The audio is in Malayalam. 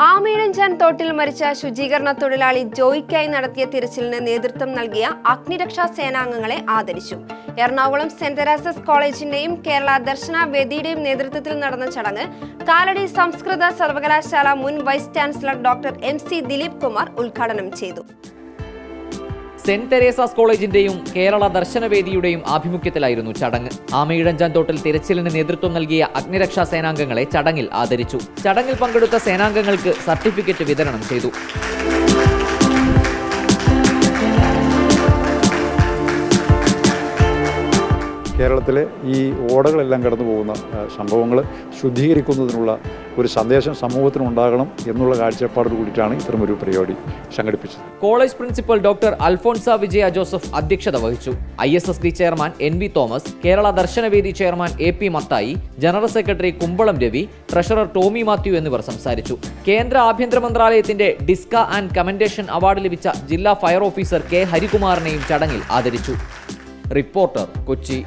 ആമയിഴഞ്ചാൻ തോട്ടിൽ മരിച്ച ശുചീകരണ തൊഴിലാളി ജോയിക്കായി നടത്തിയ തിരച്ചിലിന് നേതൃത്വം നൽകിയ അഗ്നിരക്ഷാ സേനാംഗങ്ങളെ ആദരിച്ചു. എറണാകുളം സെന്റ് തെരേസസ് കോളേജിന്റെയും കേരള ദർശന വേദിയുടെയും നേതൃത്വത്തിൽ നടന്ന ചടങ്ങ് കാലടി സംസ്കൃത സർവകലാശാല മുൻ vice chancellor doctor MC Dileep Kumar ഉദ്ഘാടനം ചെയ്തു. സെന്റ് തെരേസാസ് കോളേജിന്റെയും കേരള ദർശനവേദിയുടെയും ആഭിമുഖ്യത്തിലായിരുന്നു ചടങ്ങ്. ആമയിഴഞ്ചാൻ തോട്ടിൽ തിരച്ചിലിന് നേതൃത്വം നൽകിയ അഗ്നിരക്ഷാ സേനാംഗങ്ങളെ ചടങ്ങിൽ ആദരിച്ചു. ചടങ്ങിൽ പങ്കെടുത്ത സേനാംഗങ്ങൾക്ക് സർട്ടിഫിക്കറ്റ് വിതരണം ചെയ്തു. കേരളത്തിലെ ഈ ഓടകളെല്ലാം കടന്നു പോകുന്ന സംഭവങ്ങൾ ശുദ്ധീകരിക്കുന്നതിനുള്ള ഒരു സന്ദേശം സമൂഹത്തിനുണ്ടാകണം എന്നുള്ള കാഴ്ചപ്പാടോട് കൂടിയിട്ടാണ് ഇത്തരമൊരു പരിപാടി സംഘടിപ്പിച്ചത്. College principal doctor Alphonsa Vijaya Joseph അധ്യക്ഷത വഹിച്ചു. ISSD chairman NV Thomas, Kerala Darshanavedi chairman AP Mathai, general secretary Kumbalam Ravi, treasurer Tomy Mathew എന്നിവർ സംസാരിച്ചു. കേന്ദ്ര ആഭ്യന്തര മന്ത്രാലയത്തിന്റെ ഡിസ്ക ആൻഡ് കമൻഡേഷൻ അവാർഡ് ലഭിച്ച ജില്ലാ ഫയർ ഓഫീസർ K ഹരികുമാറിനെയും ചടങ്ങിൽ ആദരിച്ചു. റിപ്പോർട്ടർ, കൊച്ചി.